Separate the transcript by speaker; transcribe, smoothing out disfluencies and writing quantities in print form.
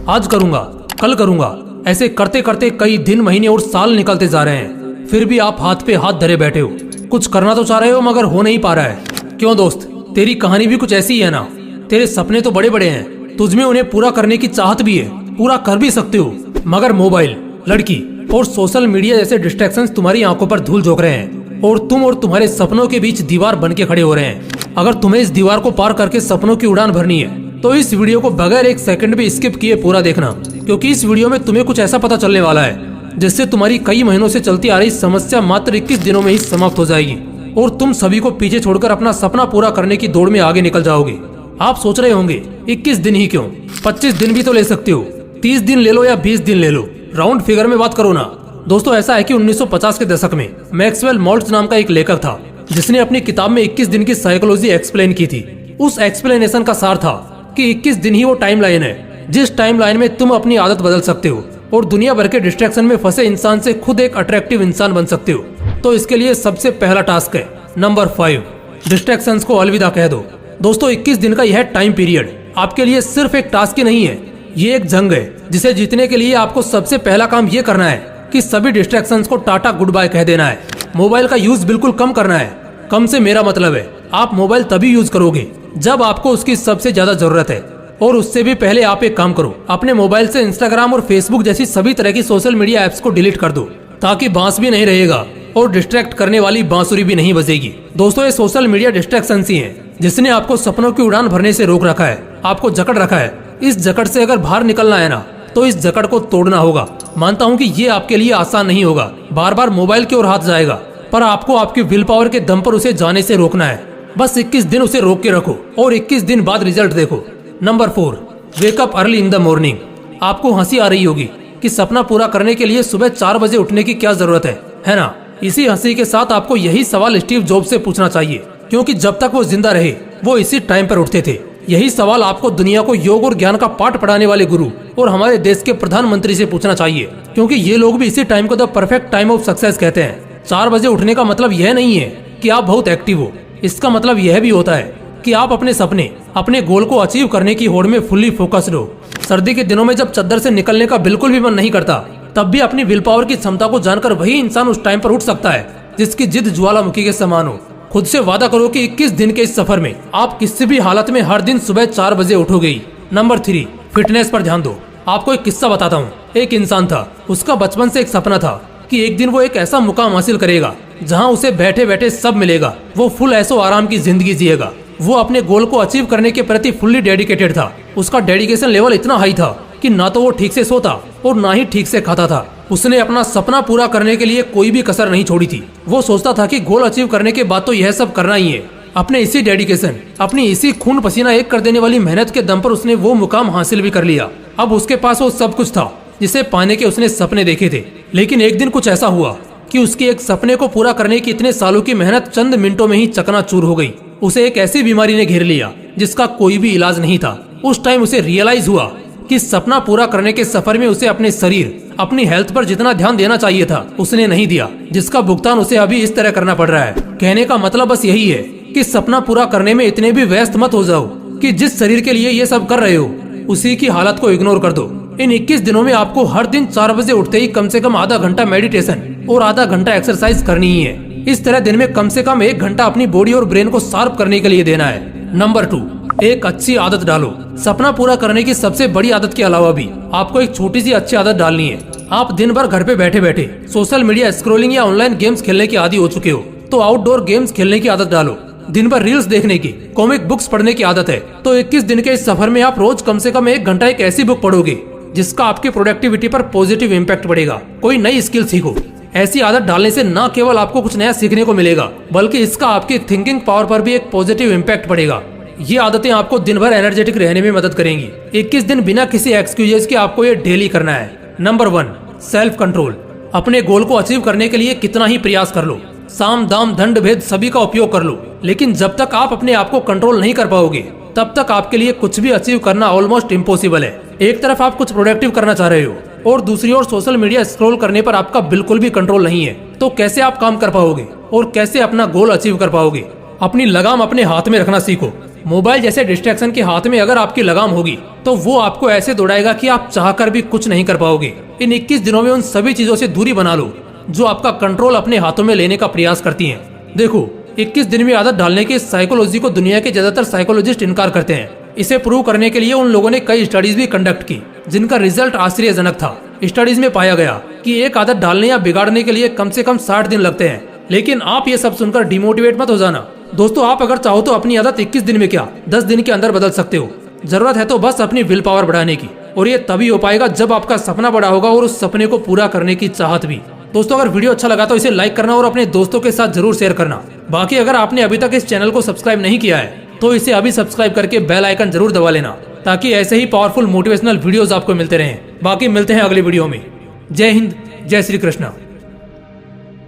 Speaker 1: आज करूंगा, कल करूंगा, ऐसे करते करते कई दिन, महीने और साल निकलते जा रहे हैं। फिर भी आप हाथ पे हाथ धरे बैठे हो। कुछ करना तो चाह रहे हो मगर हो नहीं पा रहा है। क्यों दोस्त, तेरी कहानी भी कुछ ऐसी ही है ना। तेरे सपने तो बड़े बड़े हैं, तुझमें उन्हें पूरा करने की चाहत भी है, पूरा कर भी सकते हो, मगर मोबाइल, लड़की और सोशल मीडिया जैसे डिस्ट्रैक्शंस तुम्हारी आंखों पर धूल झोंक रहे हैं और तुम और तुम्हारे सपनों के बीच दीवार बन के खड़े हो रहे हैं। अगर तुम्हें इस दीवार को पार करके सपनों की उड़ान भरनी है तो इस वीडियो को बगैर एक सेकंड भी स्किप किए पूरा देखना, क्योंकि इस वीडियो में तुम्हें कुछ ऐसा पता चलने वाला है जिससे तुम्हारी कई महीनों से चलती आ रही समस्या मात्र 21 दिनों में ही समाप्त हो जाएगी और तुम सभी को पीछे छोड़कर अपना सपना पूरा करने की दौड़ में आगे निकल जाओगे। आप सोच रहे होंगे 21 दिन ही क्यों, 25 दिन भी तो ले सकते हो, 30 दिन ले लो या 20 दिन ले लो, राउंड फिगर में बात करो ना। दोस्तों, ऐसा है कि 1950 के दशक में मैक्सवेल मॉल्ट्ज नाम का एक लेखक था जिसने अपनी किताब में 21 दिन की साइकोलॉजी एक्सप्लेन की थी। उस एक्सप्लेनेशन का सार था कि 21 दिन ही वो टाइम लाइन है जिस टाइम लाइन में तुम अपनी आदत बदल सकते हो और दुनिया भर के डिस्ट्रैक्शन में फंसे इंसान से खुद एक अट्रैक्टिव इंसान बन सकते हो। तो इसके लिए सबसे पहला टास्क है नंबर 5, डिस्ट्रैक्शंस को अलविदा कह दो। दोस्तों, 21 दिन का यह टाइम पीरियड आपके लिए सिर्फ एक टास्क ही नहीं है, ये एक जंग है जिसे जीतने के लिए आपको सबसे पहला काम ये करना है कि सभी डिस्ट्रैक्शंस को टाटा गुड बाय कह देना है। मोबाइल का यूज बिल्कुल कम करना है। कम से मेरा मतलब है आप मोबाइल तभी यूज करोगे जब आपको उसकी सबसे ज्यादा जरूरत है। और उससे भी पहले आप एक काम करो, अपने मोबाइल से इंस्टाग्राम और फेसबुक जैसी सभी तरह की सोशल मीडिया एप्स को डिलीट कर दो, ताकि बांस भी नहीं रहेगा और डिस्ट्रैक्ट करने वाली बांसुरी भी नहीं बजेगी। दोस्तों, ये सोशल मीडिया डिस्ट्रैक्शन ही है जिसने आपको सपनों की उड़ान भरने से रोक रखा है, आपको जकड़ रखा है। इस जकड़ से अगर बाहर निकलना है ना तो इस जकड़ को तोड़ना होगा। मानता हूँ कि ये आपके लिए आसान नहीं होगा, बार बार मोबाइल की ओर हाथ जाएगा, पर आपको आपकी विल पावर के दम पर उसे जाने से रोकना है। बस 21 दिन उसे रोक के रखो और 21 दिन बाद रिजल्ट देखो। Number 4, wake up early in the morning. आपको हंसी आ रही होगी कि सपना पूरा करने के लिए सुबह 4 बजे उठने की क्या जरूरत है ना। इसी हंसी के साथ आपको यही सवाल स्टीव जॉब से पूछना चाहिए, क्योंकि जब तक वो जिंदा रहे वो इसी टाइम पर उठते थे। यही सवाल आपको दुनिया को योग और ज्ञान का पाठ पढ़ाने वाले गुरु और हमारे देश के प्रधानमंत्री से पूछना चाहिए, क्योंकि ये लोग भी इसी टाइम को the perfect time of success कहते हैं। 4 बजे उठने का मतलब यह नहीं है कि आप बहुत एक्टिव हो, इसका मतलब यह भी होता है कि आप अपने सपने, अपने गोल को अचीव करने की होड़ में फुल्ली फोकस्ड हो। सर्दी के दिनों में जब चद्दर से निकलने का बिल्कुल भी मन नहीं करता, तब भी अपनी विल पावर की क्षमता को जानकर वही इंसान उस टाइम पर उठ सकता है जिसकी जिद ज्वालामुखी के समान हो। खुद से वादा करो कि 21 दिन के इस सफर में आप किसी भी हालत में हर दिन सुबह 4 बजे उठोगे। नंबर 3, फिटनेस पर ध्यान दो। आपको एक किस्सा बताता हूँ। एक इंसान था, उसका बचपन से एक सपना था कि एक दिन वो एक ऐसा मुकाम हासिल करेगा जहाँ उसे बैठे बैठे सब मिलेगा। वो फुल ऐसो आराम की जिंदगी जिएगा। वो अपने गोल को अचीव करने के प्रति फुल्ली डेडिकेटेड था। उसका डेडिकेशन लेवल इतना हाई था कि ना तो वो ठीक से सोता और ना ही ठीक से खाता था। उसने अपना सपना पूरा करने के लिए कोई भी कसर नहीं छोड़ी थी। वो सोचता था कि गोल अचीव करने के बाद तो यह सब करना ही है। अपने इसी डेडिकेशन, अपनी इसी खून पसीना एक कर देने वाली मेहनत के दम पर उसने वो मुकाम हासिल भी कर लिया। अब उसके पास वो सब कुछ था जिसे पाने के उसने सपने देखे थे। लेकिन एक दिन कुछ ऐसा हुआ कि उसके एक सपने को पूरा करने की इतने सालों की मेहनत चंद मिनटों में ही चकनाचूर हो गई। उसे एक ऐसी बीमारी ने घेर लिया जिसका कोई भी इलाज नहीं था। उस टाइम उसे रियलाइज हुआ कि सपना पूरा करने के सफर में उसे अपने शरीर, अपनी हेल्थ पर जितना ध्यान देना चाहिए था उसने नहीं दिया, जिसका भुगतान उसे अभी इस तरह करना पड़ रहा है। कहने का मतलब बस यही है कि सपना पूरा करने में इतने भी व्यस्त मत हो जाओ कि जिस शरीर के लिए ये सब कर रहे हो उसी की हालत को इग्नोर कर दो। इन 21 दिनों में आपको हर दिन 4 बजे उठते ही कम से कम आधा घंटा मेडिटेशन और आधा घंटा एक्सरसाइज करनी ही है। इस तरह दिन में कम से कम 1 घंटा अपनी बॉडी और ब्रेन को शार्प करने के लिए देना है। नंबर 2, एक अच्छी आदत डालो। सपना पूरा करने की सबसे बड़ी आदत के अलावा भी आपको एक छोटी सी अच्छी आदत डालनी है। आप दिन भर घर पे बैठे बैठे सोशल मीडिया स्क्रॉलिंग या ऑनलाइन गेम्स खेलने की आदी हो चुके हो, तो आउटडोर गेम्स खेलने की आदत डालो। दिन भर रील्स देखने की, कॉमिक बुक्स पढ़ने की आदत है, तो 21 दिन के इस सफर में आप रोज कम से कम 1 घंटा एक ऐसी बुक पढ़ोगे जिसका आपकी प्रोडक्टिविटी पर पॉजिटिव इम्पैक्ट पड़ेगा। कोई नई स्किल सीखो। ऐसी आदत डालने से न केवल आपको कुछ नया सीखने को मिलेगा, बल्कि इसका आपकी थिंकिंग पावर पर भी एक पॉजिटिव इम्पैक्ट पड़ेगा। ये आदतें आपको दिन भर एनर्जेटिक रहने में मदद करेंगी। 21 दिन बिना किसी एक्सक्यूजेस के आपको ये डेली करना है। Number 1, self control. अपने गोल को अचीव करने के लिए कितना ही प्रयास कर लो, साम दाम दंड भेद सभी का उपयोग कर लो, लेकिन जब तक आप अपने आप को कंट्रोल नहीं कर पाओगे तब तक आपके लिए कुछ भी अचीव करना ऑलमोस्ट इम्पॉसिबल है। एक तरफ आप कुछ प्रोडक्टिव करना चाह रहे हो और दूसरी ओर सोशल मीडिया स्क्रॉल करने पर आपका बिल्कुल भी कंट्रोल नहीं है, तो कैसे आप काम कर पाओगे और कैसे अपना गोल अचीव कर पाओगे? अपनी लगाम अपने हाथ में रखना सीखो मोबाइल जैसे डिस्ट्रैक्शन के हाथ में अगर आपकी लगाम होगी तो वो आपको ऐसे दौड़ाएगा कि आप चाहकर भी कुछ नहीं कर पाओगे। इन 21 दिनों में उन सभी चीजों से दूरी बना लो जो आपका कंट्रोल अपने हाथों में लेने का प्रयास करती हैं। देखो, 21 दिन में आदत डालने की साइकोलॉजी को दुनिया के ज्यादातर साइकोलॉजिस्ट इनकार करते हैं। इसे प्रूव करने के लिए उन लोगों ने कई स्टडीज भी कंडक्ट की जिनका रिजल्ट आश्चर्यजनक था। स्टडीज में पाया गया कि एक आदत डालने या बिगाड़ने के लिए कम से कम 60 दिन लगते हैं। लेकिन आप ये सब सुनकर डिमोटिवेट मत हो जाना दोस्तों। आप अगर चाहो तो अपनी आदत 21 दिन में क्या 10 दिन के अंदर बदल सकते हो। जरूरत है तो बस अपनी विल पावर बढ़ाने की, और ये तभी हो पाएगा जब आपका सपना बड़ा होगा और उस सपने को पूरा करने की चाहत भी। दोस्तों, अगर वीडियो अच्छा लगा तो इसे लाइक करना और अपने दोस्तों के साथ जरूर शेयर करना। बाकी अगर आपने अभी तक इस चैनल को सब्सक्राइब नहीं किया है तो इसे अभी सब्सक्राइब करके बेल आइकन जरूर दबा लेना, ताकि ऐसे ही पावरफुल मोटिवेशनल वीडियोस आपको मिलते रहें। बाकी मिलते हैं अगली वीडियो में। जय हिंद, जय श्री कृष्णा।